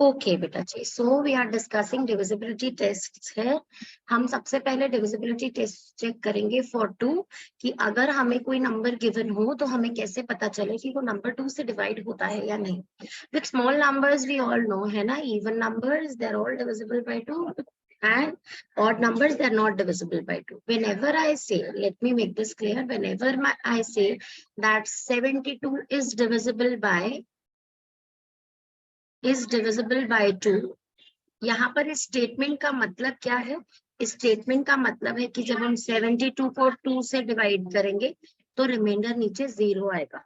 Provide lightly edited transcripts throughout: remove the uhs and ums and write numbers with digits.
Okay बेटा जी, so we are discussing divisibility test है। हम सबसे पहले डिविजिबिलिटी टेस्ट चेक करेंगे फॉर 2 कि अगर हमें कोई नंबर गिवन हो तो हमें कैसे पता चले कि वो नंबर 2 से डिवाइड होता है या नहीं। With small numbers we all know है ना, even numbers they are all divisible by 2 and odd numbers they are not divisible by 2. Whenever I say, let me make this clear, whenever I say that 72 is divisible by 2, यहाँ पर statement का मतलब क्या है? Statement का मतलब है कि जब हम 72 को 2 से डिवाइड करेंगे तो रिमाइंडर नीचे 0 आएगा।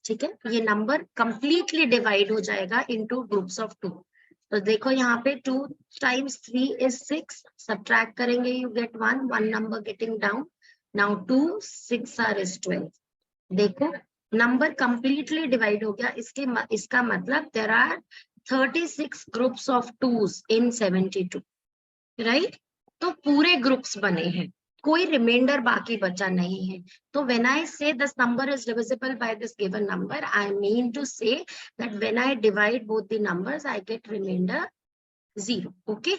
ठीक है, ये नंबर कंप्लीटली डिवाइड हो जाएगा इनटू ग्रुप्स ऑफ 2। तो देखो यहाँ पे 2 times 3 is 6, सब्ट्रैक्ट करेंगे you get 1 number getting down. Now 2 6 is 12। देखो नंबर कंप्लीटली डिवाइड हो गया। इसका मतलब there are 36 groups of 2s in 72, right? तो पूरे ग्रुप्स बने हैं, कोई रिमाइंडर बाकी बचा नहीं है। तो when I say this number is divisible by this given number, I mean to say that when I divide both the numbers I get remainder 0। Okay,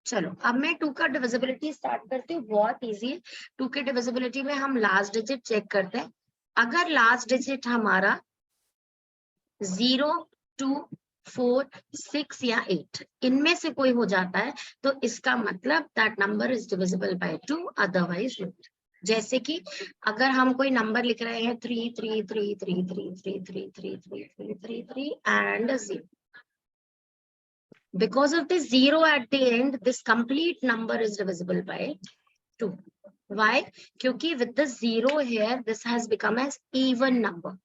चलो अब मैं 2 का डिविजिबिलिटी स्टार्ट करती हूँ। बहुत इजी है। 2 के डिविजिबिलिटी में हम लास्ट डिजिट चेक करते हैं। अगर लास्ट डिजिट हमारा 0, 2, 4, 6 या 8 इनमें से कोई हो जाता है तो इसका मतलब that number is divisible by 2, otherwise not. जैसे कि अगर हम कोई नंबर लिख रहे हैं 3 3 3 3 3 3 3 3 3 3 3 3 and 0, because of the 0 at the end this complete number is divisible by 2. Why? क्योंकि with the 0 here this has become as even number,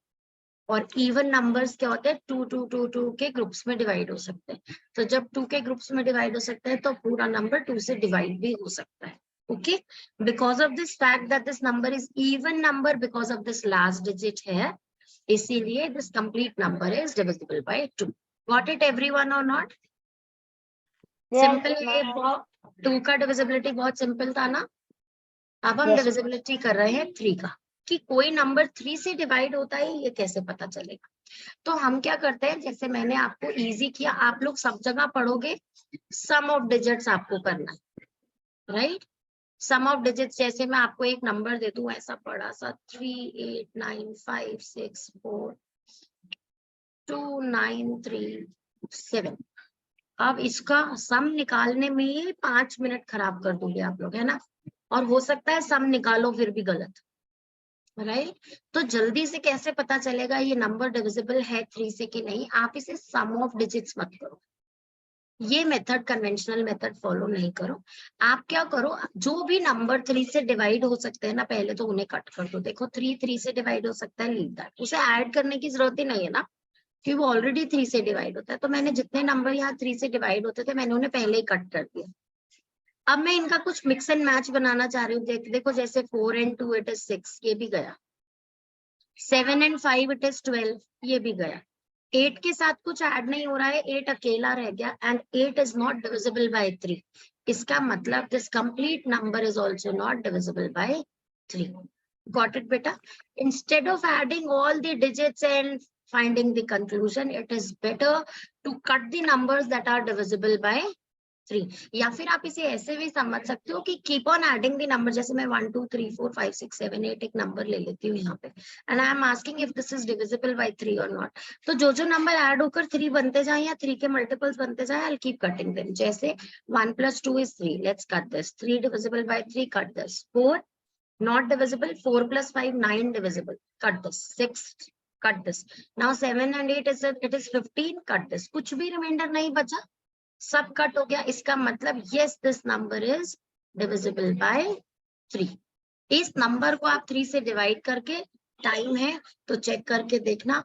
और इवन नंबर्स क्या होते हैं? 2 2 2 2 के ग्रुप्स में डिवाइड हो सकते हैं। तो जब 2 के ग्रुप्स में डिवाइड हो सकते हैं तो पूरा नंबर 2 से डिवाइड भी हो सकता है। Okay, because of this fact that this number is even number because of this last digit है, इसीलिए this complete number is divisible by 2। Got it everyone और नॉट? सिंपल है। 2 का डिविजिबिलिटी बहुत सिंपल था ना। अब हम डिविजिबिलिटी कर रहे हैं 3 का, कि कोई नंबर 3 से डिवाइड होता है ये कैसे पता चलेगा। तो हम क्या करते हैं, जैसे मैंने आपको इजी किया, आप लोग सब जगह पढ़ोगे सम ऑफ डिजिट्स आपको करना है, राइट? सम ऑफ डिजिट्स, जैसे मैं आपको एक नंबर दे दूं ऐसा बड़ा सा 3 8 9 5 6 4 2 9 3 7, अब इसका सम निकालने में ही 5 मिनट खराब कर दोगे आप लोग, है ना? और हो सकता है सम निकालो फिर भी गलत, राइट? तो जल्दी से कैसे पता चलेगा ये नंबर डिविजिबल है 3 से कि नहीं? आप इसे सम ऑफ डिजिट्स मत करो, ये मेथड कन्वेंशनल मेथड फॉलो नहीं करो। आप क्या करो, जो भी नंबर 3 से डिवाइड हो सकते हैं ना, पहले तो उन्हें कट कर दो। देखो 3 3 से डिवाइड हो सकता है, लीव दैट, उसे ऐड करने की जरूरत ही नहीं है ना, क्योंकि वो ऑलरेडी 3 से डिवाइड होता है। तो मैंने जितने नंबर यहाँ 3 से डिवाइड होते थे मैंने उन्हें पहले ही कट कर दिया। अब मैं इनका कुछ मिक्स एंड मैच बनाना चाह रही हूँ। देखो जैसे 4 and 2 it is 6, ये भी गया। 7 and 5 it is 12, ये भी गया। 8 के साथ कुछ ऐड नहीं हो रहा है, 8 अकेला रह गया and 8 is not divisible by 3। इसका मतलब this complete number is also not divisible by 3। Got it बेटा? Instead of adding all the digits and finding the conclusion, it is better to cut the numbers that are divisible by 3। या फिर आप इसे ऐसे भी समझ सकते हो कि keep on adding the number. जैसे मैं 1 2 3 4 5 6 7 8 एक नंबर ले लेती हूँ यहाँ पे and I am asking if this is divisible by 3 और नॉट। तो जो नंबर ऐड होकर 3 बनते जाए या 3 के मल्टीपल्स बनते जाए, I will keep cutting them. जैसे 1 + 2 is 3, let's cut this. 3 divisible by 3, cut this. 4 not divisible, 4 + 5 9 divisible, cut this। 6, cut this। now 7 and 8 is it is 15, cut this। कुछ भी रिमाइंडर नहीं बचा, सब कट हो गया। इसका मतलब yes this number is divisible by 3। इस नंबर को आप 3 से डिवाइड करके, टाइम है तो चेक करके देखना,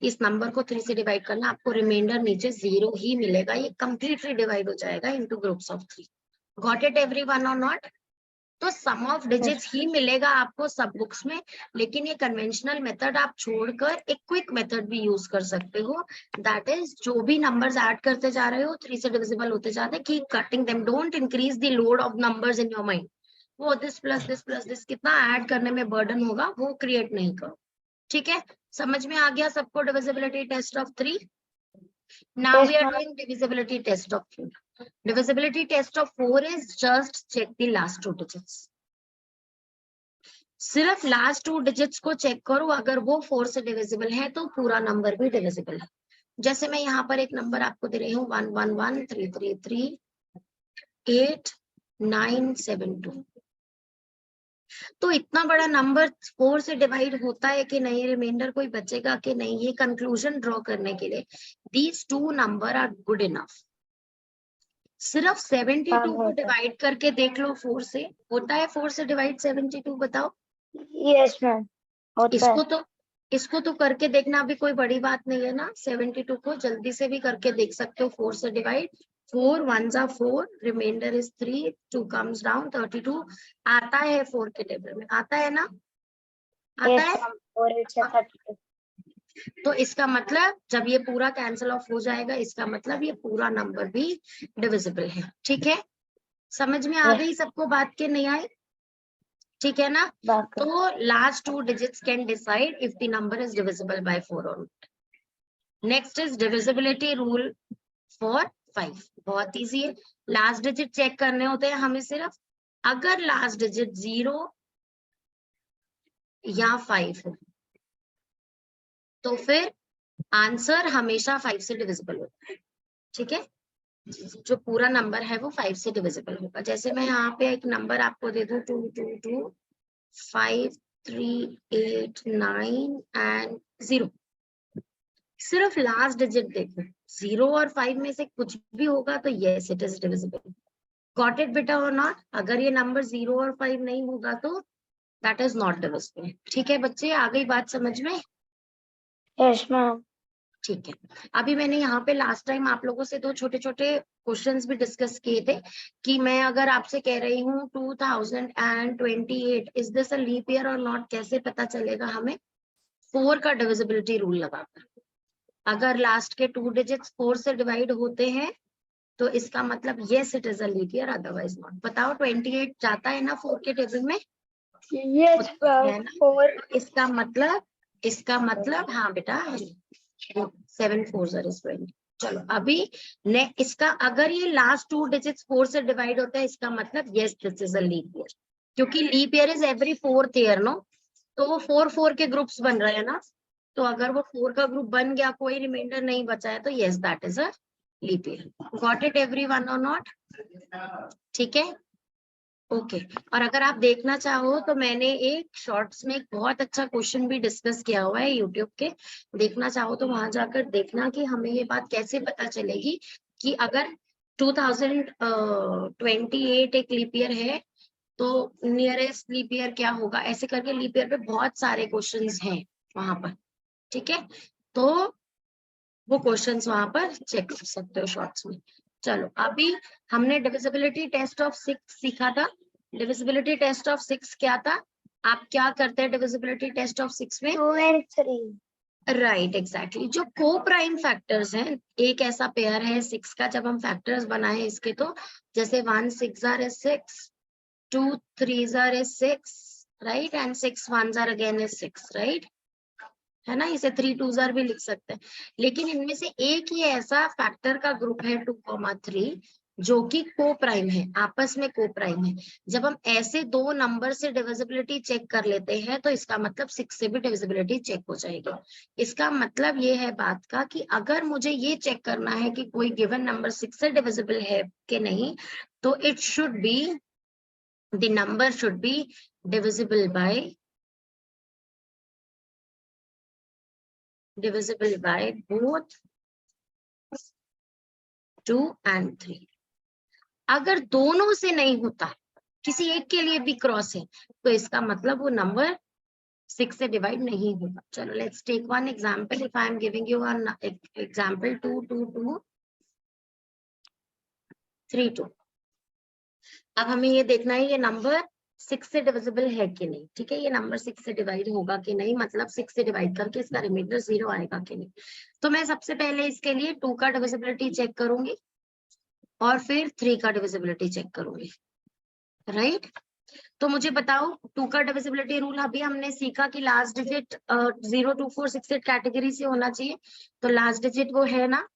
इस नंबर को 3 से डिवाइड करना, आपको रिमाइंडर नीचे 0 ही मिलेगा। ये कंप्लीटली डिवाइड हो जाएगा into groups of 3। Got it everyone और नॉट? तो सम ऑफ डिजिट्स ही मिलेगा आपको सब बुक्स में, लेकिन ये कन्वेंशनल मेथड आप छोड़कर एक क्विक मेथड भी यूज कर सकते हो। दैट इज जो भी नंबर्स ऐड करते जा रहे हो 3 से डिविजिबल होते जाते हैं, keep cutting them, don't increase the load of numbers in your mind. वो दिस प्लस दिस कितना ऐड करने में बर्डन होगा वो क्रिएट नहीं करो। ठीक है, समझ में आ गया सबको divisibility test of 3? Now Yes, we are ma'am. doing divisibility test of 4. Divisibility test of 4 is just check the last 2 digits. सिर्फ लास्ट 2 डिजिट्स को चेक करो, अगर वो 4 से डिविजिबल है तो पूरा नंबर भी डिविजिबल है। जैसे मैं यहाँ पर एक नंबर आपको दे रही हूँ 1113338 972। तो इतना बड़ा नंबर 4 से डिवाइड होता है कि नहीं, रिमाइंडर कोई बचेगा कि नहीं, ये कंक्लूजन ड्रॉ करने के लिए these 2 number are good enough. सिर्फ 72 को डिवाइड करके देख लो 4 से, होता है 4 से डिवाइड 72? बताओ। यस मैम, होता है। इसको तो करके देखना अभी कोई बड़ी बात नहीं है ना। 72 को जल्दी से भी करके देख सकते हो 4 से divide. 4 1s are 4, remainder is 3, 2 comes down 32 आता है 4 के टेबल में, आता है ना, आता है। 4 8 32। तो इसका मतलब जब ये पूरा कैंसिल ऑफ हो जाएगा, इसका मतलब ये पूरा नंबर भी डिविजिबल है। ठीक है, समझ में आ गई सबको बात के नहीं आई? ठीक है ना। तो last 2 digits can decide if the number is divisible by 4 or not. Next is divisibility rule for 5. बहुत इजी है। लास्ट डिजिट चेक करने होते हैं हमें सिर्फ, अगर लास्ट डिजिट 0 या 5 हो तो फिर आंसर हमेशा 5 से डिविजिबल होता है। ठीक है, जो पूरा नंबर है वो 5 से डिविजिबल होगा। जैसे मैं यहाँ पे एक नंबर आपको दे दूं 2225389 एंड 0। सिर्फ लास्ट डिजिट देखो, 0 और 5 में से कुछ भी होगा तो yes it is divisible. Got it बेटा और नॉट? अगर ये नंबर 0 और 5 नहीं होगा तो दैट इज नॉट डिविजिबल। ठीक है बच्चे, आ गई बात समझ में? Yes ma'am. ठीक है, अभी मैंने यहाँ पे लास्ट टाइम आप लोगों से 2 छोटे छोटे क्वेश्चंस भी डिस्कस किए थे कि मैं अगर आपसे कह रही हूँ 2028 is this a leap year और नॉट, कैसे पता चलेगा हमें? 4 का डिविजिबिलिटी रूल लगाकर। अगर लास्ट के 2 डिजिट्स 4 से डिवाइड होते हैं तो इसका मतलब yes it is a leap year, otherwise not. बताओ 28 जाता है ना 4 के टेबल में? Yes ma'am. 4 इसका मतलब हाँ बेटा 7 4s are 20। चलो अभी इसका अगर ये लास्ट 2 डिजिट्स 4 से डिवाइड होता है, इसका मतलब yes this is a leap year, क्योंकि leap year is every 4th year no. तो वो 4 के ग्रुप्स बन रहे हैं ना, तो अगर वो 4 का ग्रुप बन गया, कोई रिमाइंडर नहीं बचा है, तो yes that is a leap year. Got it everyone और नॉट? ठीक है, ओके। और अगर आप देखना चाहो तो मैंने एक शॉर्ट्स में एक बहुत अच्छा क्वेश्चन भी डिस्कस किया हुआ है यूट्यूब के, देखना चाहो तो वहां जाकर देखना कि हमें ये बात कैसे पता चलेगी कि अगर 2028 एक लीप ईयर है तो नियरेस्ट लीप ईयर क्या होगा, ऐसे करके लीप ईयर पे बहुत सारे क्वेश्चंस हैं वहां पर। ठीक है, तो वो क्वेश्चंस वहां पर चेक कर सकते हो शॉर्ट्स में। चलो अभी हमने डिविजिबिलिटी टेस्ट ऑफ 6 सीखा था। डिविजिबिलिटी टेस्ट ऑफ 6 क्या था? आप क्या करते हैं डिविजिबिलिटी टेस्ट ऑफ 6 में? 2 and 3। राइट एग्जैक्टली, जो को प्राइम फैक्टर्स हैं, एक ऐसा पेयर है 6 का, जब हम फैक्टर्स बनाए इसके तो जैसे 1 6 is 6, 2 3 is 6, right, and 6 1s are again is 6, right, है ना। इसे 3 2s भी लिख सकते हैं, लेकिन इनमें से एक ही ऐसा फैक्टर का ग्रुप है 2,3 जो कि को प्राइम है, आपस में को प्राइम है। जब हम ऐसे 2 नंबर से डिविजिबिलिटी चेक कर लेते हैं तो इसका मतलब 6 से भी डिविजिबिलिटी चेक हो जाएगी। इसका मतलब ये है बात का कि अगर मुझे ये चेक करना है कि कोई गिवन नंबर 6 से डिविजिबल है कि नहीं, तो it should be, the number should be divisible by both 2 and 3। अगर दोनों से नहीं होता, किसी एक के लिए भी क्रॉस है, तो इसका मतलब वो नंबर 6 से डिवाइड नहीं होगा। चलो let's take one example. If I am giving you one example 2 2 2 3 2। अब हमें ये देखना है ये नंबर 6 से डिविजिबल है कि नहीं। ठीक है, ये नंबर 6 से डिवाइड होगा कि नहीं, मतलब 6 से डिवाइड करके इसका रिमाइंडर 0 आएगा कि नहीं। तो मैं सबसे पहले इसके लिए 2 का डिविजिबिलिटी चेक करूंगी और फिर 3 का डिविजिबिलिटी चेक करूंगी, राइट। तो मुझे बताओ 2 का डिविजिबिलिटी रूल अभी हमने सीखा कि लास्ट डिजिट 0 2 4 6 8 कैटेगरी से होना चाहिए। तो लास्ट डिजिट वो है ना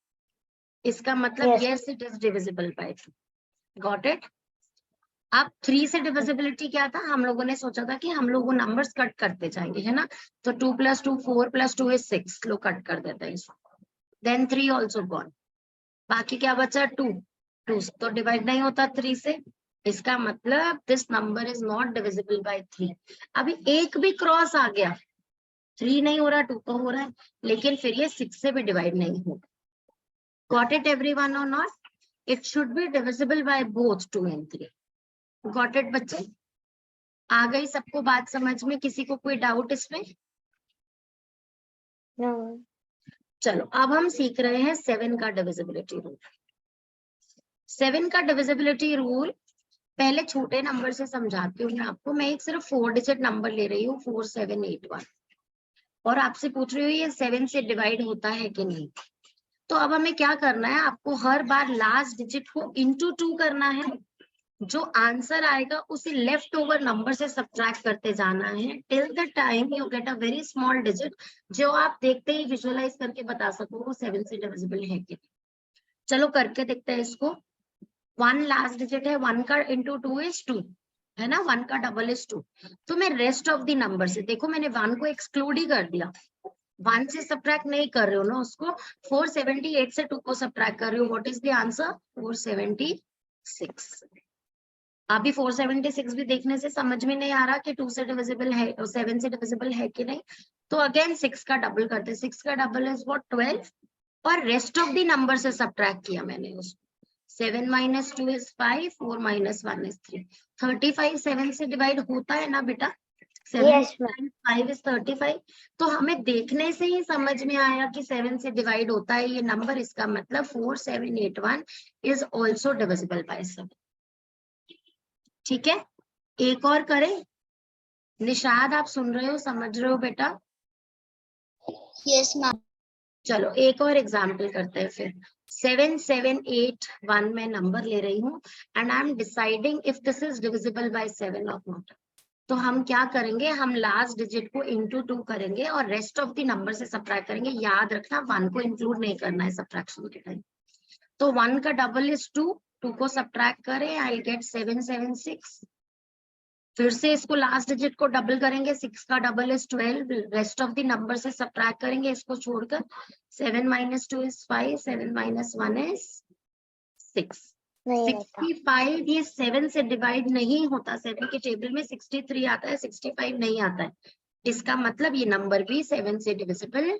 इसका मतलब Yes. yes it is divisible by 2. Got it? अब 3 से डिविजिबिलिटी क्या था, हम लोगों ने सोचा था कि हम लोग वो नंबर्स कट करते जाएंगे, है ना, तो 2 + 2 4 + 2 is 6, लोग कट कर देते हैं इसको, देन 3 ऑल्सो गॉन, बाकी क्या बचा 2, 2 तो डिवाइड नहीं होता 3 से, इसका मतलब this number is not divisible by 3. अभी एक भी क्रॉस आ गया, 3 नहीं हो रहा 2 तो हो रहा है, लेकिन फिर ये 6 से भी डिवाइड नहीं होगा. गॉट इट एवरीवन और not? It should be divisible by both 2 and 3. Got it बच्चे? आ गई सबको बात समझ में? किसी को कोई डाउट इसमें? No. चलो अब हम सीख रहे हैं 7 का डिविजिबिलिटी रूल. 7 का डिविजिबिलिटी रूल पहले छोटे नंबर से समझाती हूँ मैं आपको. मैं एक सिर्फ 4 डिजिट नंबर ले रही हूँ 4781 और आपसे पूछ रही हूँ ये 7 से डिवाइड होता है कि नहीं. तो अब हमें क्या करना है, आपको हर बार लास्ट डिजिट को इंटू 2 करना है, जो आंसर आएगा उसे लेफ्ट ओवर नंबर से सब्ट्रैक्ट करते जाना है till the time you get a very small digit जो आप देखते ही विजुअलाइज करके बता सको वो 7 से डिविजिबल है कि नहीं. चलो करके देखते हैं इसको. 1 लास्ट डिजिट है, 1 का इंटू 2 इज 2, है ना, 1 का डबल इज 2. तो मैं रेस्ट ऑफ द नंबर से, देखो मैंने 1 को एक्सक्लूड ही कर दिया, 1 से सब्ट्रैक्ट नहीं कर रही हूँ ना उसको, 478 से 2 को सब्ट्रैक्ट कर रही हूँ. What is the answer? 476. अभी 476 भी देखने से समझ में नहीं आ रहा कि 2 से डिविजिबल है और 7 से डिविजिबल है कि नहीं. तो अगेन 6 का डबल करते हैं, 6 का डबल इज व्हाट 12 और रेस्ट ऑफ द नंबर से सब्ट्रैक्ट किया मैंने उसको. 7 - 2 is 5, 4 - 1 is 3. 35 7 से डिवाइड होता है ना बेटा? 7 Yes, ma'am. 5 is 35. तो हमें देखने से ही समझ में आया कि 7 से डिवाइड होता है ये नंबर, इसका मतलब 4781 is also divisible by 7. ठीक है, एक और करें. निशाद आप सुन रहे हो, समझ रहे हो बेटा? Yes, ma'am. चलो एक और एग्जाम्पल करते हैं फिर. 7781 मैं नंबर ले रही हूँ and I am deciding if this is divisible bye 7 और नॉट. तो हम क्या करेंगे, हम लास्ट डिजिट को इंटू 2 करेंगे और रेस्ट ऑफ द नंबर से सब्ट्रैक्ट करेंगे. याद रखना 1 को इंक्लूड नहीं करना है सब्ट्रैक्शन के टाइम. तो 1 का डबल इज 2, 2 को सब्ट्रैक्ट करें, आई गेट 776. फिर से इसको लास्ट डिजिट को डबल करेंगे, 6 का double is 12, rest of the number से सब्ट्रैक्ट करेंगे इसको छोड़कर. 7 - 2 is 5, 7 - 1 is 6. नहीं होता. 65 ये 7 से डिवाइड नहीं होता. 7 के टेबल में 63 आता है, 65 नहीं आता है. इसका मतलब ये नंबर भी 7 से डिविजिबल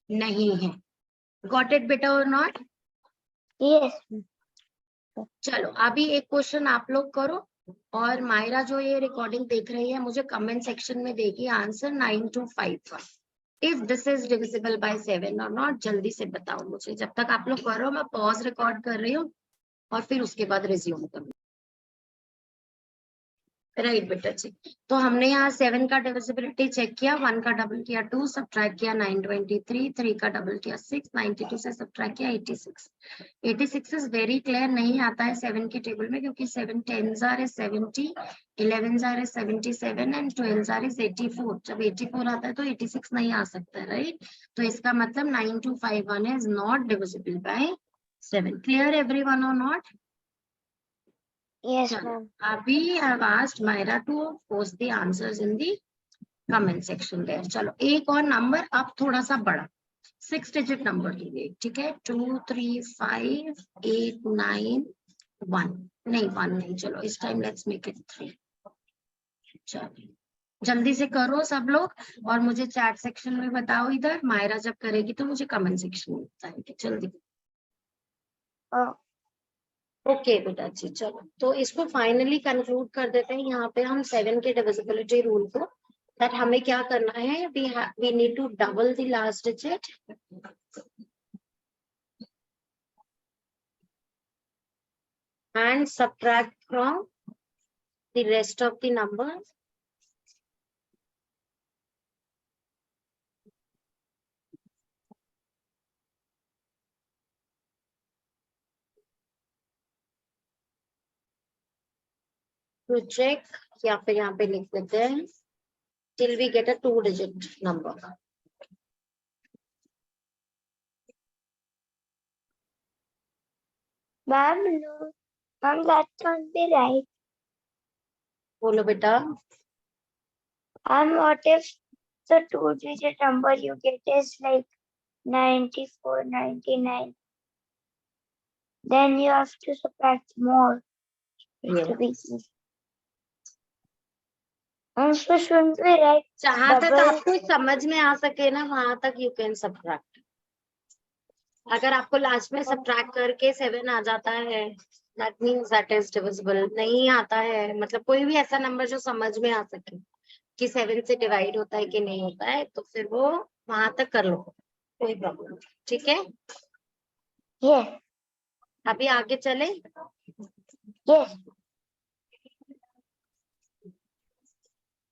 नहीं है. गॉट इट बेटा और नॉट? Yes. चलो अभी एक क्वेश्चन आप लोग करो और मायरा जो ये रिकॉर्डिंग देख रही है मुझे कमेंट सेक्शन में देगी answer 9251. If this is divisible bye 7 और नॉट, जल्दी से बताओ मुझे. जब तक आप लोग करो मैं पॉज रिकॉर्ड कर रही हूँ और फिर उसके बाद रिज्यूम करूँ. राइट बेटा जी. तो हमने यहाँ 7 का डिविजिबिलिटी चेक किया, 1 का डबल किया 2, सब्ट्रैक्ट किया 923, 3 का डबल किया 6, 92 से सब्ट्रैक्ट किया 86. 86 इज वेरी क्लियर, नहीं आता है 7 के टेबल में क्योंकि 7 10s are is 70, 11s are is 77 and 12s are is 84. जब 84 आता है तो 86 नहीं आ सकता है, राइट? तो इसका मतलब 9251 is not divisible by 7. Clear everyone or not? Yes, चलो ma'am. अभी I have asked Myra to post the answers in the comment section there. चलो एक और नंबर अब थोड़ा सा बड़ा, 6 डिजिट नंबर के लिए, ठीक है. 2 3 5 8 9 1 नहीं 1 नहीं, चलो इस टाइम लेट्स मेक इट 3. चलो जल्दी से करो सब लोग और मुझे चैट सेक्शन में बताओ. इधर मायरा जब करेगी तो मुझे कमेंट सेक्शन में बताएगी. जल्दी. ओके बेटा जी. चलो तो इसको फाइनली कंक्लूड कर देते हैं यहाँ पे हम 7 के डिविजिबिलिटी रूल को. दैट हमें क्या करना है, we need to double the last digit and subtract from the rest of the numbers. To check या फिर यहाँ पे लिख देते हैं till we get a 2 digit number. Ma'am, no. Ma'am, that can't be right. बोलो बेटा। And what if the two-digit number you get is like 94, 99? Then you have to subtract more to be easy. And so shouldn't we write जहां तक double? आपको समझ में आ सके ना वहां तक यू कैन सब्ट्रैक्ट। अगर आपको लास्ट में सब्ट्रैक्ट करके 7 आ जाता है that means that is divisible. नहीं आता है मतलब कोई भी ऐसा नंबर जो समझ में आ सके कि 7 से डिवाइड होता है कि नहीं होता है तो फिर वो वहां तक कर लो, कोई प्रॉब्लम। ठीक है, Yes, अभी आगे चले। yes.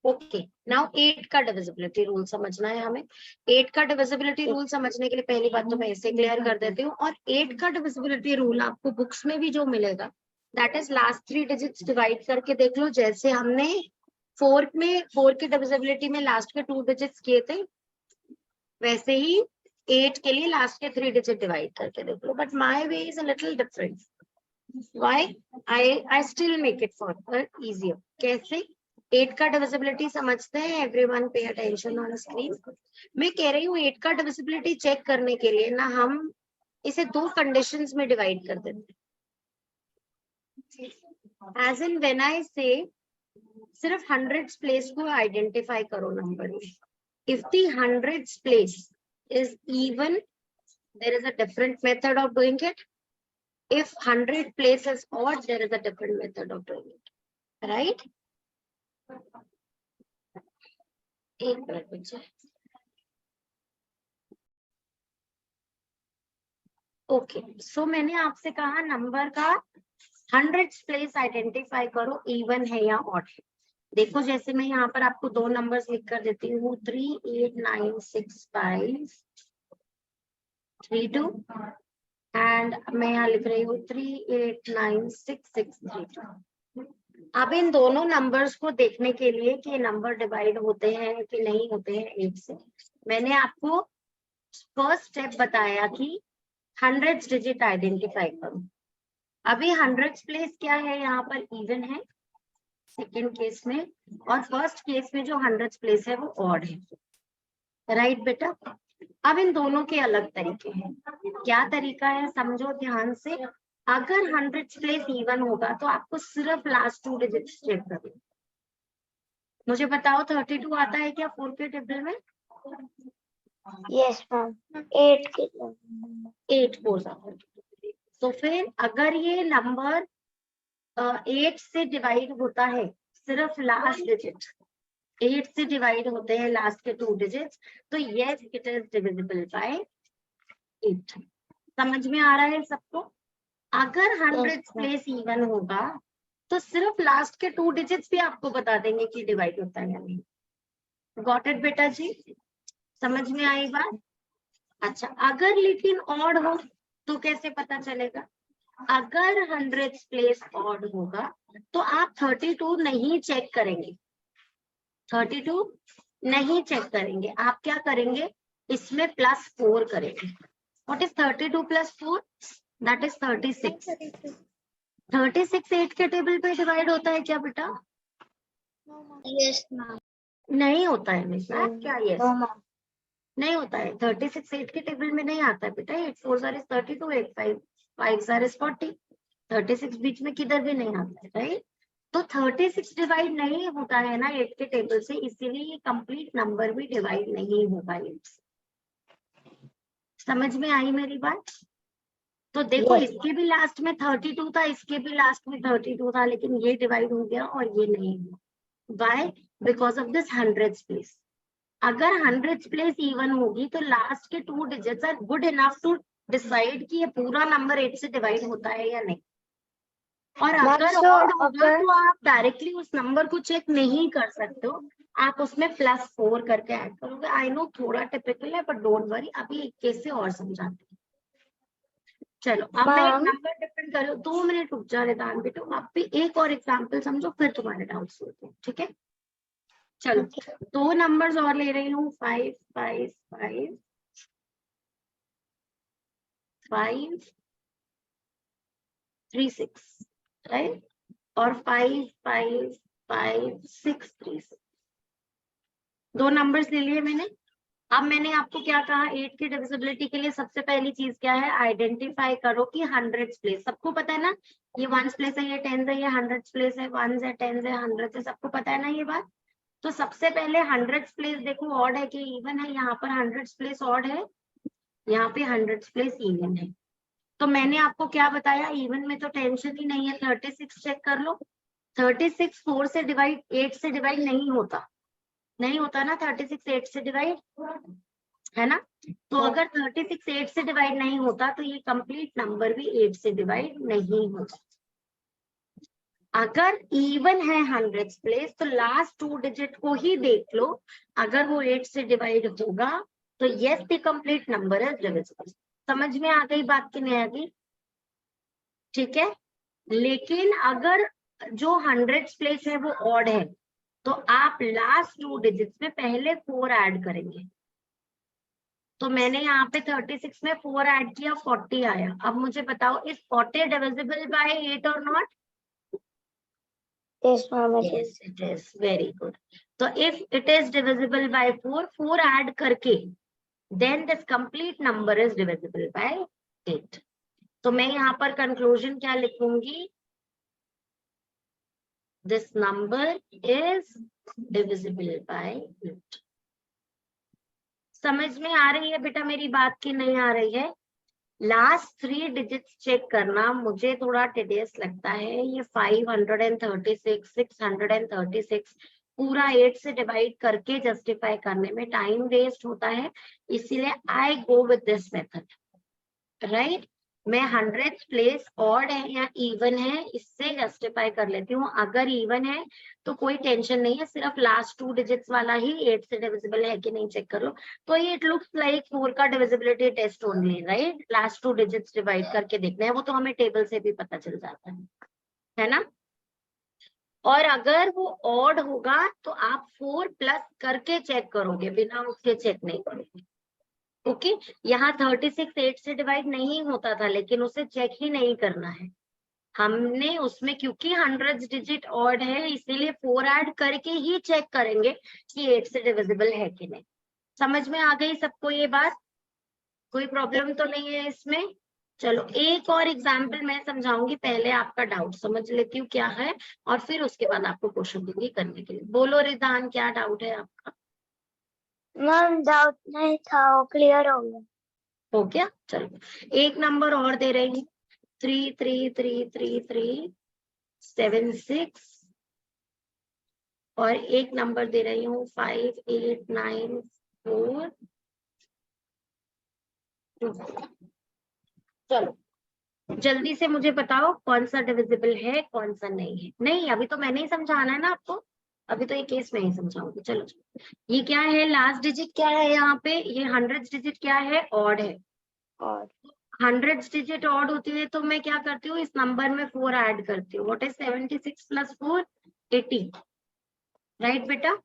ओके, नाउ 8 का डिविजिबिलिटी रूल समझना है हमें। 8 का डिविजिबिलिटी रूल समझने के लिए पहली बात तो मैं इसे क्लियर कर देती हूँ। और 8 का डिविजिबिलिटी रूल आपको बुक्स में भी जो मिलेगा that is last 3 digits divide करके देख लो। जैसे हमने 4 की डिविजिबिलिटी में लास्ट के 2 डिजिट्स किए थे वैसे ही 8 के लिए लास्ट के 3 डिजिट डिवाइड करके देख लो। But my way is a little different. Why? I still make it for easier. कैसे? 8 का डिविजिबिलिटी समझते हैं? Everyone pay attention on screen. मैं कह रही हूँ 8 का डिविजिबिलिटी चेक करने के लिए ना हम इसे 2 कंडीशंस में डिवाइड कर देते हैं। As in when I say सिर्फ हंड्रेड्स प्लेस को आइडेंटिफाई करो नंबर में। If the hundreds place is even there is a different method of doing it. If 100 place is odd, there is a different method of doing it, right? एक minute बच्चे। Okay, सो मैंने आपसे कहा number का 100 place identify करो, even है या odd है। देखो जैसे मैं यहाँ पर आपको 2 नंबर्स लिख कर देती हूँ 3896532 एंड मैं यहाँ लिख रही हूँ 3896632। अब इन दोनों नंबर्स को देखने के लिए कि नंबर डिवाइड होते हैं कि नहीं होते हैं 8 से, मैंने आपको फर्स्ट स्टेप बताया कि 100 डिजिट आइडेंटिफाई करो। अभी 100 प्लेस क्या है यहाँ पर? इवन है सेकेंड केस में, और फर्स्ट केस में जो 100 प्लेस है वो ऑड है। राइट बेटा? अब इन दोनों के अलग तरीके हैं। क्या तरीका है समझो ध्यान से। अगर 100 प्लेस इवन होगा तो आपको सिर्फ लास्ट 2 डिजिट्स चेक करना। मुझे बताओ 32 आता है क्या 4 के टेबल में? Yes, ma'am. 8 के 8 4 आता है। तो फिर अगर ये नंबर 8 से डिवाइड होता है सिर्फ लास्ट डिजिट, 8 से डिवाइड होते हैं लास्ट के 2 डिजिट्स, तो yes it is divisible by 8। समझ में आ रहा है सबको? अगर 100 प्लेस इवन होगा तो सिर्फ लास्ट के 2 डिजिट्स भी आपको बता देंगे कि डिवाइड होता है या नहीं। गॉट इट बेटा जी? समझ में आई बात? अच्छा, अगर लेकिन ऑड हो तो कैसे पता चलेगा? अगर 100 प्लेस ऑड होगा तो आप 32 नहीं चेक करेंगे, 32 नहीं चेक करेंगे, आप क्या करेंगे? इसमें +4 करेंगे। What is 32 + 4? That is 36। 36 8 के टेबल पे डिवाइड होता है क्या बेटा? Yes, ma'am. नहीं होता है बेटा। क्या यस? No, ma'am. नहीं होता है। 36 8 के टेबल में नहीं आता है बेटा। 8 4 is 32, 8 5 is 40। 36 बीच में किधर भी नहीं आता है, राइट? तो 36 डिवाइड नहीं होता है ना 8 के टेबल से, इसीलिए ये कंप्लीट नंबर भी डिवाइड नहीं होगा 8 से। समझ में आई मेरी बात? तो देखो Yes. इसके भी लास्ट में 32 था, इसके भी लास्ट में 32 था, लेकिन ये डिवाइड हो गया और ये नहीं हुआ। Why? Because of this 100 place. अगर 100 प्लेस इवन होगी तो लास्ट के 2 digits are good enough to decide कि ये पूरा नंबर 8 से डिवाइड होता है या नहीं। और अगर ऑड होगा तो आप डायरेक्टली उस नंबर को चेक नहीं कर सकते हो, आप उसमें +4 करके ऐड करोगे। आई नो थोड़ा टिपिकल है बट डोंट वरी, अभी एक केस से और समझाते हैं। चलो अब मैं एक नंबर डिफरेंट कर रही हूँ, 2 मिनट रुक जा रिदान बेटो, आप भी एक और एग्जाम्पल समझो फिर तुम्हारे डाउट्स होते हैं। ठीक है, चलो 2 नंबर्स और ले रही हूँ 5 5 5 5 36, राइट, और 5 5 5 6 3 6, दो नंबर्स ले लिए मैंने। अब मैंने आपको क्या कहा, 8 की डिविजिबिलिटी के लिए सबसे पहली चीज क्या है, आइडेंटिफाई करो कि हंड्रेड्स प्लेस, सबको पता है ना, ये वंस प्लेस है, ये टेंस है, ये हंड्रेड्स प्लेस है, वंस है, टेंस है, हंड्रेड्स है, सबको पता है ना ये बात। तो सबसे पहले हंड्रेड्स प्लेस देखो ऑड है कि इवन है, यहाँ पर हंड्रेड्स प्लेस ऑड है, यहाँ पे हंड्रेड्स प्लेस इवन है। तो मैंने आपको क्या बताया, इवन में तो टेंशन ही नहीं है, 36 चेक कर लो। 36 4 से डिवाइड 8 से डिवाइड नहीं होता, नहीं होता ना 36 8 से डिवाइड, है ना। तो अगर 36 8 से डिवाइड नहीं होता तो ये कंप्लीट नंबर भी 8 से डिवाइड नहीं होता। अगर इवन है हंड्रेड्स प्लेस तो लास्ट 2 डिजिट को ही देख लो, अगर वो 8 से डिवाइड होगा तो yes the complete number is divisible. समझ में आ गई बात की नहीं आ गई, ठीक है। लेकिन अगर जो हंड्रेड्स प्लेस है वो ऑड है तो आप लास्ट 2 डिजिट्स में पहले 4 ऐड करेंगे। तो मैंने यहाँ पे 36 में 4 ऐड किया, 40 आया। अब मुझे बताओ, इज 40 डिविजिबल बाय 8 और not? Yes, ma'am, it is. Yes, it is. Very good. So if it is divisible by 4, 4 add करके, then this complete number is divisible by 8. तो मैं यहाँ पर conclusion क्या लिखूंगी? This number is divisible by 8. समझ में आ रही है बेटा मेरी बात की नहीं आ रही है? लास्ट 3 डिजिट्स चेक करना मुझे थोड़ा टेडियस लगता है। ये 536 636 पूरा 8 से डिवाइड करके जस्टिफाई करने में टाइम वेस्ट होता है, इसीलिए I go with this method, right. मैं हंड्रेड्स प्लेस ऑड है या इवन है इससे जस्टिफाई कर लेती हूँ। अगर इवन है तो कोई टेंशन नहीं है, सिर्फ लास्ट 2 डिजिट्स वाला ही 8 से डिविजिबल है कि नहीं चेक कर लो। तो ये इट लुक्स लाइक 4 का divisibility test only, right. Last 2 digits divide करके देखना है, वो तो हमें टेबल से भी पता चल जाता है ना। और अगर वो ऑड होगा तो आप 4 प्लस करके चेक करोगे, बिना उसके चेक नहीं करोगे। ओके, यहाँ 36 8 से डिवाइड नहीं होता था, लेकिन उसे चेक ही नहीं करना है हमने उसमें, क्योंकि हंड्रेड्स डिजिट ऑड है इसीलिए 4 ऐड करके ही चेक करेंगे कि 8 से डिविजिबल है कि नहीं। समझ में आ गई सबको ये बात? कोई प्रॉब्लम तो नहीं है इसमें? चलो एक और एग्जाम्पल मैं समझाऊंगी, पहले आपका डाउट समझ लेती हूँ क्या है, और फिर उसके बाद आपको क्वेश्चन दूंगी करने के लिए। बोलो रिदान, क्या डाउट है आपका? मैम डाउट नहीं था, वो क्लियर हो गया। हो गया, चलो एक नंबर और दे रही हूँ, 3 3 3 3 3 7 6, और एक नंबर दे रही हूँ 5 8 9 4 2। चलो जल्दी से मुझे बताओ कौन सा डिविजिबल है कौन सा नहीं है। नहीं अभी तो मैंने ही समझाना है ना आपको, अभी तो ये केस में ही समझाऊंगी। चलो ये क्या है, लास्ट डिजिट क्या है यहाँ पे, ये हंड्रेड्स डिजिट क्या है, ऑड है। और हंड्रेड्स डिजिट ऑड होती है तो मैं क्या करती हूँ, इस नंबर में 4 ऐड करती हूँ। What is 76 plus 4? 80, राइट बेटा।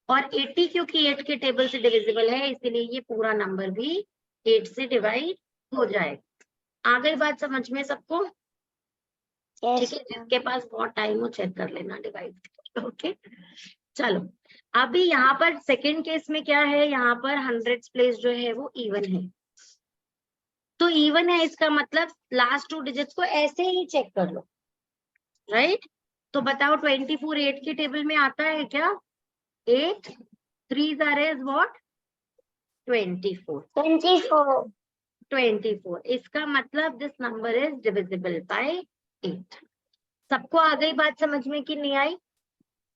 और 80 क्योंकि 8 के टेबल से डिविजिबल है इसीलिए ये पूरा नंबर भी 8 से डिवाइड हो जाएगा। आ गई बात समझ में सबको? ठीक है, जिसके पास बहुत टाइम हो चेक कर लेना डिवाइड। ओके चलो, अभी यहाँ पर सेकेंड केस में क्या है, यहाँ पर हंड्रेड्स प्लेस जो है वो इवन है। तो इवन है इसका मतलब लास्ट 2 डिजिट्स को ऐसे ही चेक कर लो, राइट। तो बताओ 24 8 के टेबल में आता है क्या? 8 3 is what? 24 24। इसका मतलब this number is divisible by 8। सबको आ गई बात समझ में कि नहीं आई?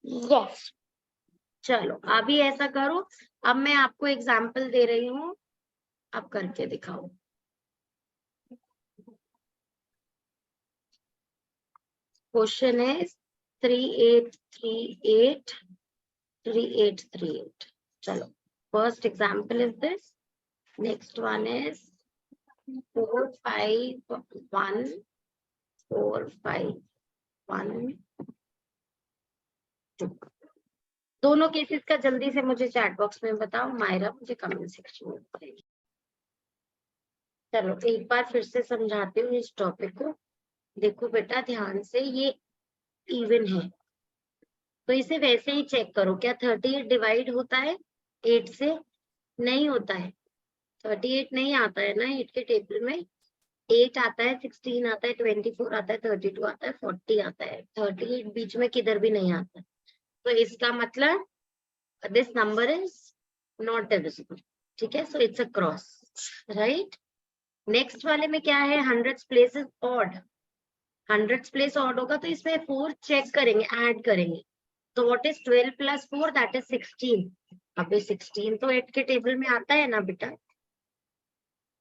यस। चलो अभी ऐसा करो, अब मैं आपको एग्जाम्पल दे रही हूँ, अब करके दिखाओ। Question is 3838 3838। चलो first example is this, next one is 4 5 1 4 5 1 2। दोनों केसेस का जल्दी से मुझे चैट बॉक्स में बताओ, मायरा मुझे कमेंट सेक्शन में बताइए। चलो एक बार फिर से समझाती हूँ इस टॉपिक को। देखो बेटा ध्यान से, ये इवन है तो इसे वैसे ही चेक करो, क्या 38 डिवाइड होता है 8 से? नहीं होता है, 38 नहीं आता है ना 8 के टेबल में। 8 आता है, 16 आता है, 24 आता है, 32 आता है, 40 आता है, 38 बीच में किधर भी नहीं आता। तो इसका मतलब this number is not divisible. ठीक है, so it's a cross, right. Next वाले में क्या है, 100 place is odd. 100 place odd होगा तो इसमें 4 चेक करेंगे, ऐड करेंगे। तो what is 12 plus 4, that is 16। अभी 16 तो 8 के टेबल में आता है ना बेटा,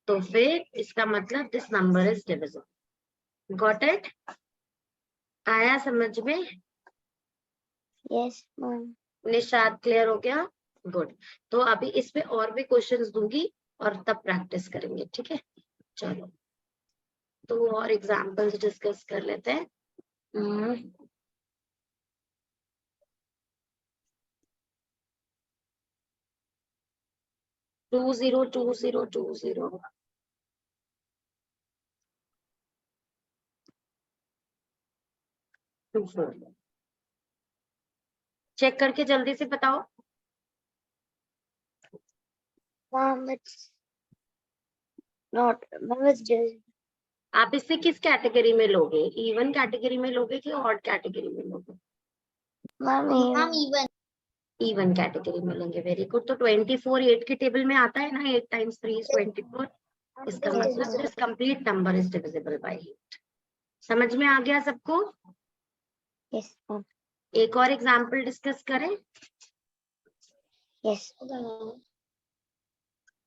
तो फिर इसका मतलब this number is divisible. Got it? आया समझ में? Yes, ma'am. निशाद क्लियर हो गया? गुड। तो अभी इस पे और भी क्वेश्चंस दूंगी और तब प्रैक्टिस करेंगे, ठीक है। चलो तो और एग्जांपल्स डिस्कस कर लेते हैं। 202020 24 चेक करके जल्दी से बताओ। Ma'am, it's not. Ma'am, it's just. आप इसे किस कैटेगरी में लोगे, इवन कैटेगरी में लोगे कि ऑड कैटेगरी में लोगे? Ma'am, even. इवन कैटेगरी में लेंगे, वेरी गुड। तो 24 8 के टेबल में आता है ना, 8 times 3 is 24। इसका Yes, मतलब ma'am. This complete number is divisible by 8। समझ में आ गया सबको? Yes, ma'am. एक और एग्जांपल डिस्कस करें। Yes.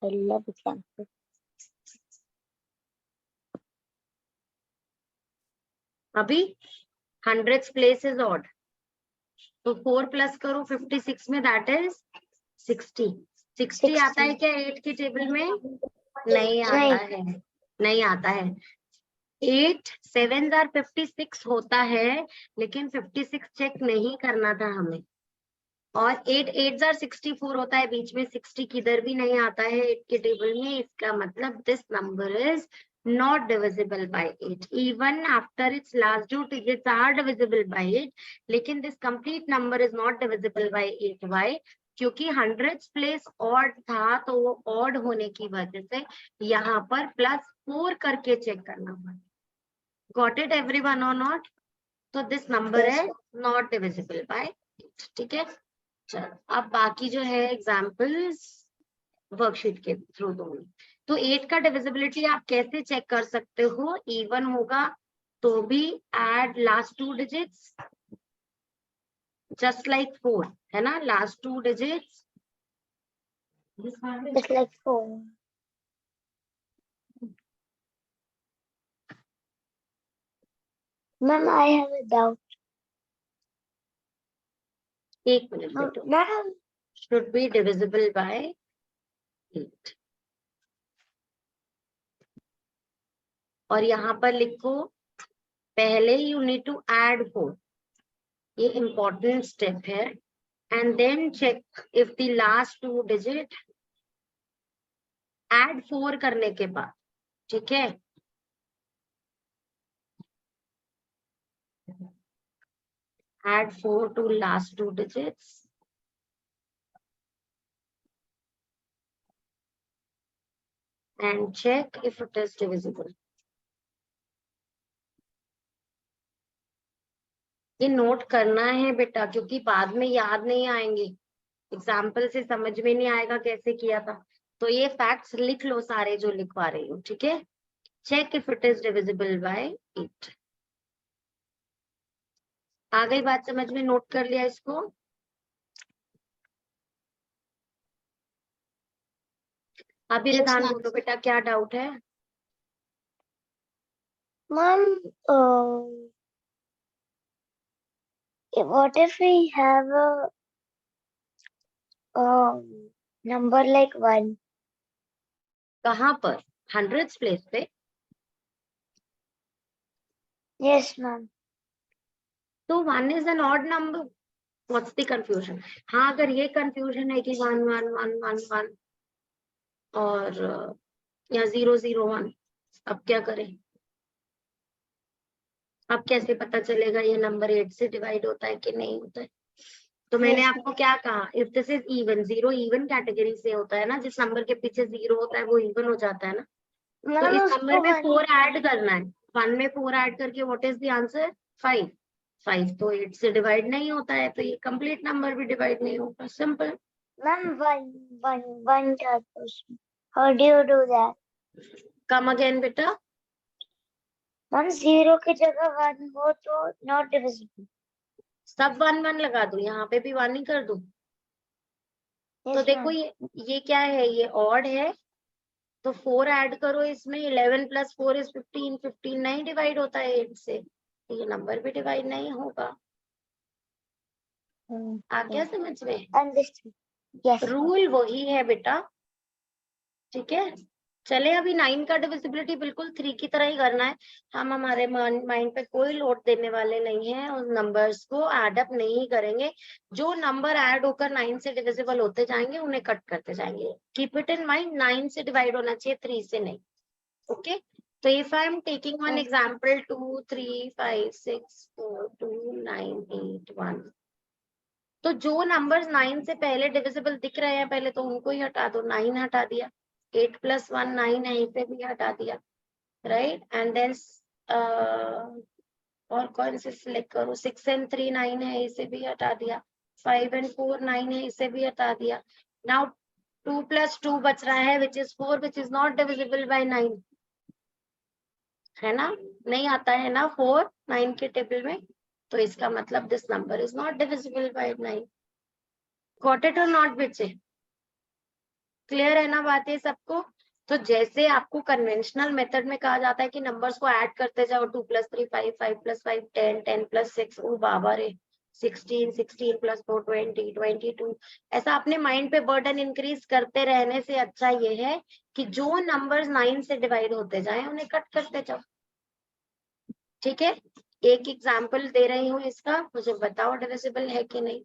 I love example. अभी 100 प्लेस इज ऑड, तो 4 प्लस करो 56 में, दैट इज 60। 60 आता है क्या 8 के टेबल में? नहीं आता है, नहीं आता है। 8 7 आर 56 होता है, लेकिन 56 चेक नहीं करना था हमें। और 8 8 आर 64 होता है, बीच में 60 किधर भी नहीं आता है 8 के टेबल में। इसका मतलब this number is not divisible by 8 even after its last two digits are divisible by 8, लेकिन this complete number is not divisible by 8। why? क्योंकि 100 प्लेस ऑड था, तो वो ऑड होने की वजह से यहाँ पर +4 करके चेक करना पड़ा। गॉट इट एवरीवन और नॉट? तो दिस नंबर है नॉट डिविजिबल बाय 8। ठीक है, चलो अब बाकी जो है एग्जाम्पल्स वर्कशीट के थ्रू दूंगी। तो 8 का डिविजिबिलिटी आप कैसे चेक कर सकते हो? इवन होगा तो भी add last 2 digits, just like 4 है ना, last 2 digits. It's like 4. Ma'am, I have a doubt. एक मिनट बेटो, Ma'am, should be divisible by 8। और यहाँ पर लिखो पहले यू नीड टू ऐड 4, ये इंपॉर्टेंट स्टेप है। And then check if the last 2 digit add 4 करने के बाद, ठीक है, add 4 to last 2 digits and check if it is divisible। ये नोट करना है बेटा, क्योंकि बाद में याद नहीं आएंगे, एग्जाम्पल से समझ में नहीं आएगा कैसे किया था। तो ये फैक्ट्स लिख लो सारे जो लिखवा रही हूँ, ठीक है। Check if it is divisible by 8। आ गई बात समझ में? नोट कर लिया इसको? अभी रिधान बोलो बेटा, क्या डाउट है? Ma'am, what if we have a number like 1? कहाँ पर? 100 प्लेस पे? Yes, ma'am. तो 1 is an odd number। What's the confusion? हाँ, अगर ये कंफ्यूजन है कि 1 1 1 1 1 और या 0 0 1, अब क्या करें? अब कैसे पता चलेगा ये नंबर 8 से डिवाइड होता है कि नहीं होता है? तो मैंने Yes, आपको क्या कहा, if this is even, 0 even category से होता है ना, जिस नंबर के पीछे 0 होता है वो इवन हो जाता है ना। तो मैम इस उसको नंबर में वन 4 ऐड करना है, 1 में 4 ऐड करके व्हाट इज द आंसर? 5। 5 तो 8 से डिवाइड नहीं होता है, तो ये कंप्लीट नंबर भी डिवाइड नहीं होगा, simple. Ma'am one third person. How do you do that? Come again बेटा। मैम 0 की जगह 1 हो तो not divisible. सब 1 1 लगा दूं, यहाँ पे भी 1 ही कर दूं। तो Yes, देखो ma'am. ये क्या है, ये ऑड है, तो 4 ऐड करो इसमें, 11 + 4 इज 15। 15 नहीं डिवाइड होता है 8 से, तो ये नंबर भी डिवाइड नहीं होगा। आ गया समझ में? Understood. Yes. रूल वही है बेटा, ठीक है। चले अभी 9 का डिविजिबिलिटी बिल्कुल 3 की तरह ही करना है। हम हमारे माइंड पे कोई लोड देने वाले नहीं है, उन नंबर्स को ऐड अप नहीं करेंगे। जो नंबर ऐड होकर 9 से डिविजिबल होते जाएंगे उन्हें कट करते जाएंगे। कीप इट इन माइंड, 9 से डिवाइड होना चाहिए, 3 से नहीं। ओके, तो if I am taking one example 2 3 5 6 4 2 9 8 1, तो जो नंबर्स 9 से पहले डिविजिबल दिख रहे हैं पहले तो उनको ही हटा दो। 9 हटा दिया, 8 + 1 9 है, इसे भी हटा दिया, राइट। एंड देन और कौन से सिलेक्ट करूं, 6 and 3 9 है, इसे भी हटा दिया। 5 and 4 9 है, इसे भी हटा दिया। नाउ 2 + 2 बच रहा है which is 4, which is not divisible by 9, है ना? नहीं आता है ना 4 9 के टेबल में, तो इसका मतलब this number is not divisible by 9। Got it और नॉट बच्चे? क्लियर है ना बात है सबको? तो जैसे आपको कन्वेंशनल मेथड में कहा जाता है कि नंबर्स को ऐड करते जाओ, 2 + 3 5 5 + 5 10 10 + 6 ओ बाबा रे 16 16 + 4 20 22, ऐसा अपने माइंड पे बर्डन इंक्रीज करते रहने से अच्छा ये है कि जो नंबर्स 9 से डिवाइड होते जाए उन्हें कट करते जाओ। ठीक है, एक एग्जाम्पल दे रही हूँ इसका, मुझे बताओ डिविजिबल है कि नहीं।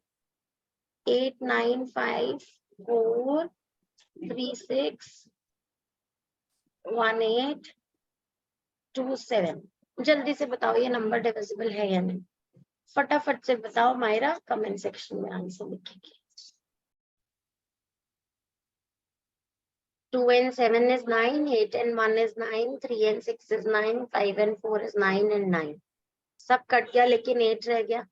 8 9 5 4 3 6 1 8 2 7, जल्दी से बताओ ये नंबर डिविजिबल है या नहीं। फटाफट से बताओ मायरा, कमेंट सेक्शन में answer लिखेगी। 2 and 7 is 9, 8 and 1 is 9, 3 and 6 is 9, 5 and 4 is 9 and 9, सब कट गया लेकिन 8 रह गया,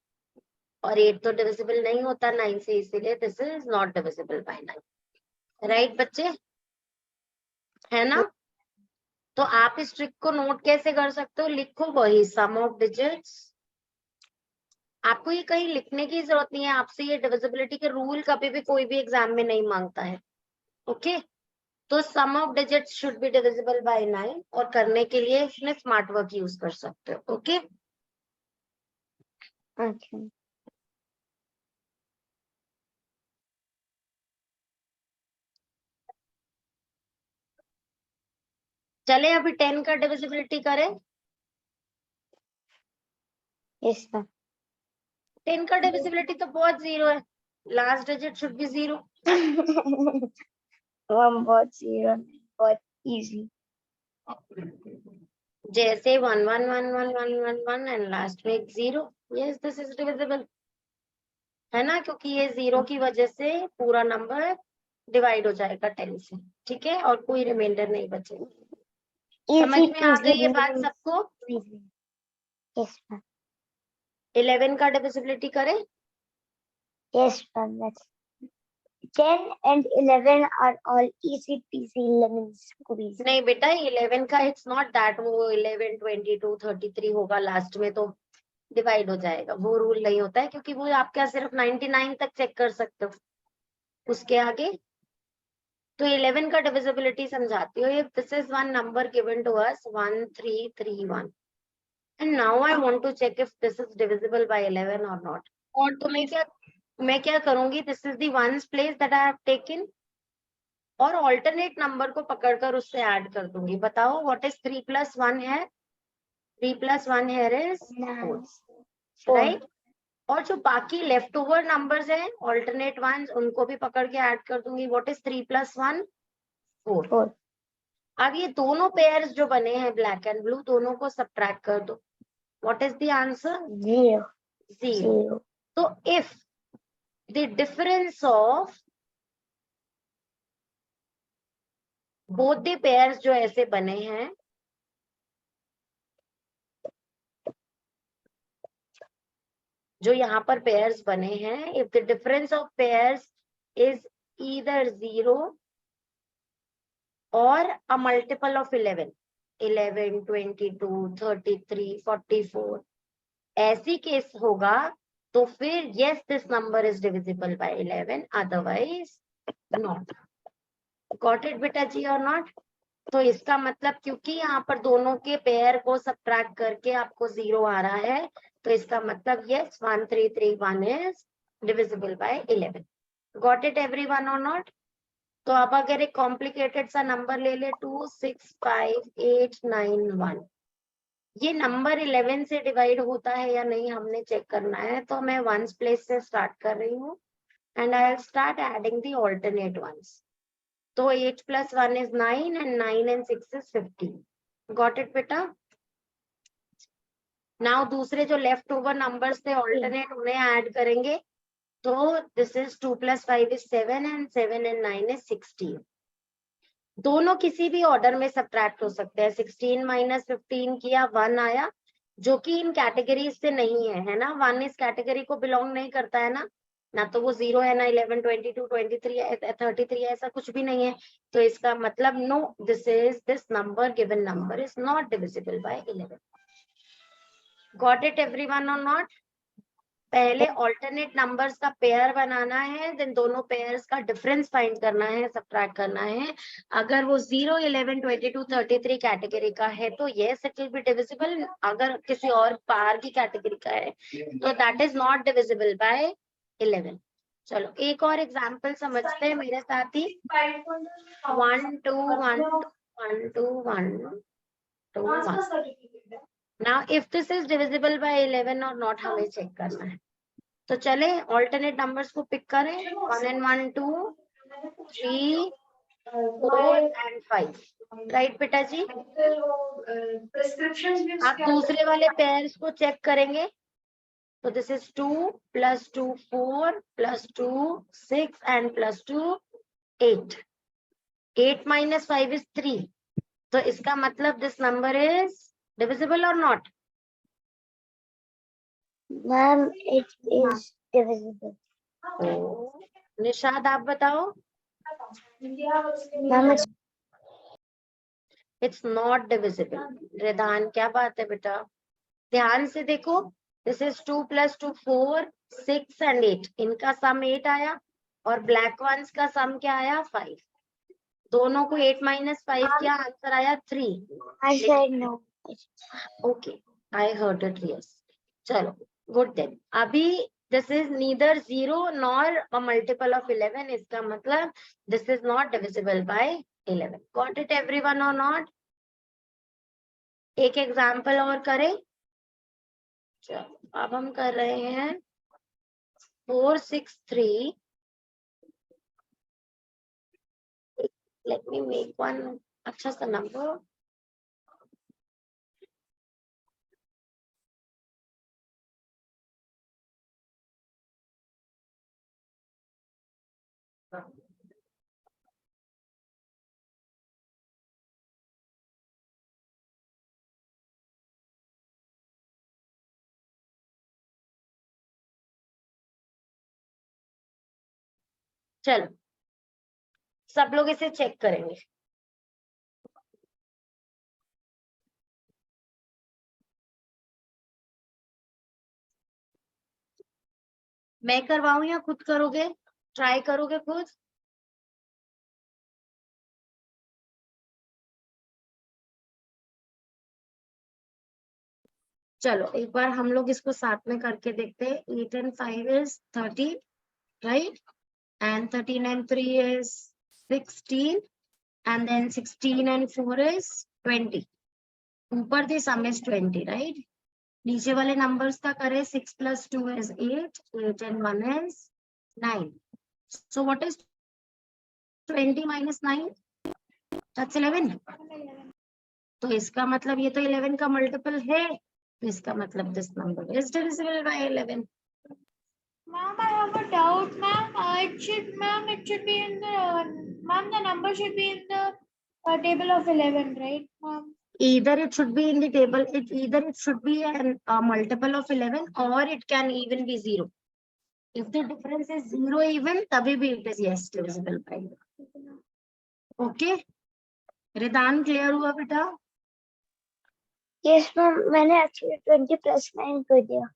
और 8 तो डिविजिबल नहीं होता 9 से, इसीलिए this is not divisible by 9। Right बच्चे, है ना? तो आप इस ट्रिक को नोट कैसे कर सकते हो, लिखो वही सम ऑफ डिजिट्स। आपको ये कहीं लिखने की जरूरत नहीं है, आपसे ये डिविजिबिलिटी के रूल कभी भी कोई भी एग्जाम में नहीं मांगता है। ओके, तो sum of digits should be divisible by 9, और करने के लिए इसमें स्मार्ट वर्क यूज कर सकते हो। ओके, अच्छा चले अभी 10 का डिविजिबिलिटी करें। यस मैम 10 का डिविजिबिलिटी तो बहुत 0 है, last digit should be 0। Ma'am बहुत 0 बहुत इजी जैसे 1 1 1 1 1 1 1 एंड लास्ट में 0, यस दिस इज डिविजिबल, है ना? क्योंकि ये 0 की वजह से पूरा नंबर डिवाइड हो जाएगा 10 से, ठीक है, और कोई रिमाइंडर नहीं बचेगा। समझ इजी में आ गई ये बात पीजी सबको? यस मैम 11 का डिविजिबिलिटी करें। Yes ma'am that's 10 and 11 are all easy peasy lemon squeezy. नहीं बेटा 11 का इट्स नॉट दैट, वो 11 22 33 होगा लास्ट में तो डिवाइड हो जाएगा, वो रूल नहीं होता है, क्योंकि वो आप क्या सिर्फ 99 तक चेक कर सकते हो, उसके आगे। तो 11 का डिविजिबिलिटी समझाती हो, if this is one number given to us 1331 and now I want to check if this is divisible by 11 और नॉट। और तो मैं क्या करूंगी, this is the ones place that I have taken, और ऑल्टरनेट नंबर को पकड़कर उससे ऐड कर दूंगी। बताओ व्हाट इज 3 + 1 है, 3 + 1 here is 4, राइट। और जो बाकी लेफ्ट ओवर नंबर्स हैं ऑल्टरनेट वंस, उनको भी पकड़ के ऐड कर दूंगी। What is 3 + 1 4। अब ये दोनों पेयर्स जो बने हैं ब्लैक एंड ब्लू, दोनों को सब्ट्रैक्ट कर दो। What is the answer? 0. 0. 0. So if the difference of both the pairs जो ऐसे बने हैं, जो यहाँ पर pairs बने हैं, if the difference of pairs is either 0 or a multiple of 11, 11, 22, 33, 44, ऐसी केस होगा तो फिर yes this number is divisible by 11, otherwise not. Got it बेटा जी or not? तो इसका मतलब क्योंकि यहाँ पर दोनों के पेयर को सब्ट्रैक्ट करके आपको 0 आ रहा है, तो इसका मतलब yes 1331 is divisible by 11. Got it everyone or not? तो अब अगर एक कॉम्प्लिकेटेड सा नंबर ले ले 265891, ये नंबर 11 से डिवाइड होता है या नहीं हमने चेक करना है, तो मैं वंस प्लेस से स्टार्ट कर रही हूँ and I will start adding the alternate ones. तो 8 + 1 is 9 and 9 and 6 is 15. Got it बेटा? Now दूसरे जो लेफ्ट ओवर नंबर्स थे ऑल्टरनेट उन्हें ऐड करेंगे, तो this is 2 + 5 is 7 and 7 and 9 is 16. दोनों किसी भी ऑर्डर में सब्ट्रैक्ट हो सकते हैं. 16 - 15 किया 1 आया, जो कि इन कैटेगरीज से नहीं है ना. 1 इस कैटेगरी को बिलोंग नहीं करता है ना तो वो 0 है ना 11, 22, 23, 33 ऐसा कुछ भी नहीं है. तो इसका मतलब no, this number given number is not divisible by 11. Got it everyone और नॉट? पहले ऑल्टरनेट नंबर्स का पेयर बनाना है, देन दोनों पेयर्स का डिफरेंस फाइंड करना है, सब्ट्रैक्ट करना है. अगर वो 0, 11, 22, 33 कैटेगरी का है तो yes it will be divisible. अगर किसी और पार की कैटेगरी का है तो that is not divisible by 11. चलो एक और एग्जांपल समझते हैं मेरे साथ ही. 1 2 1 1 2 1 2 1. Now if this is divisible by 11 or not हमें चेक करना है. तो चले ऑल्टरनेट नंबर्स को पिक करें. 1 and 1 2 3 4 and 5. राइट बेटा जी? आप दूसरे वाले पेयर्स को चेक करेंगे. तो दिस इज 2 + 2 4 + 2 6 and +2 8. 8 - 5 is 3. तो इसका मतलब दिस नंबर इज डिविजिबल और not? Ma'am, it is divisible. Nishad आप बताओ. Ma'am, it's it's not divisible. Ridhan क्या बात है बेटा? ध्यान से देखो. This is 2 + 2 4 6 and 8. इनका सम 8 आया और ब्लैक वंस का सम क्या आया? 5. दोनों को 8 - 5 क्या आंसर आया? 3. I said no. Okay, I heard it. Yes. चलो गुड. देन अभी this is neither 0 nor a multiple of 11. इसका मतलब this is not divisible by 11. Got it everyone और नॉट? एक एग्जांपल और करें. चलो अब हम कर रहे हैं 463. लेट मी मेक वन अच्छा सा नंबर. चलो सब लोग इसे चेक करेंगे. मैं करवाऊं या खुद करोगे? ट्राई करोगे खुद? चलो एक बार हम लोग इसको साथ में करके देखते हैं. 8 and 5 is 30, right? And 13 and 3 is 16, and then 16 and 4 is 20. ऊपर the sum is 20, right? नीचे वाले numbers का करें. 6 + 2 is 8, 8 and 1 is 9. So what is 20 - 9? That's 11. तो इसका मतलब ये तो 11 का मल्टीपल है. इसका मतलब this number is divisible by 11. Ma'am, I have a doubt, ma'am. It should be in the, ma'am, the number should be in the table of 11, right, ma'am? Either it should be in the table, either it should be a multiple of 11 or it can even be 0. If the difference is 0 even, तभी भी it is yes divisible by 11. Okay? रिदान clear हुआ बेटा? Yes, ma'am. मैंने actually 20 plus 9 कर दिया.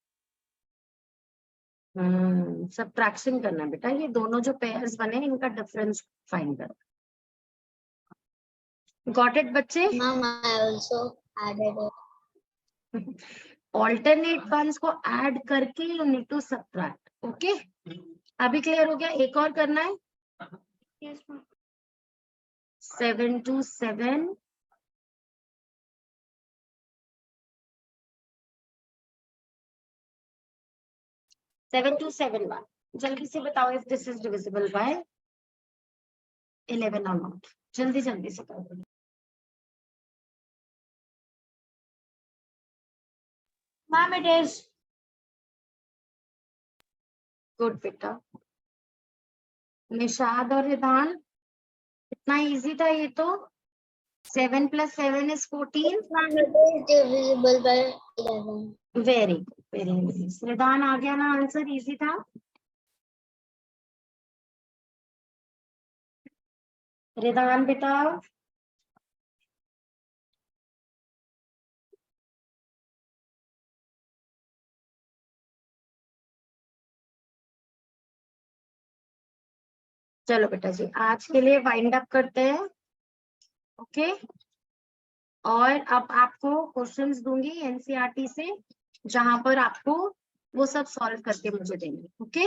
Subtraction करना है बेटा. ये दोनों जो पेयर्स बने इनका डिफरेंस फाइंड करो. गॉट इट बच्चे? Ma'am, I also added it. Alternate ones को ऐड करके you need to subtract. Okay, अभी क्लियर हो गया? एक और करना है. Yes, ma'am. 7 to 7. Seven to 7 1. जल्दी से बताओ if this is divisible by 11 or not. जल्दी जल्दी से करो. Ma'am, it is. गुड बेटा. निशाद और रिदान, इतना इजी था ये तो. 7 plus 7 is 14. Ma'am, it is divisible by 11. Very good, very nice. रिदान आ गया ना आंसर? इजी था. रिदान बेटा, चलो बेटा जी आज के लिए वाइंड अप करते हैं. ओके, और अब आपको क्वेश्चंस दूंगी एनसीईआरटी से, जहां पर आपको वो सब सॉल्व करके मुझे देंगे. ओके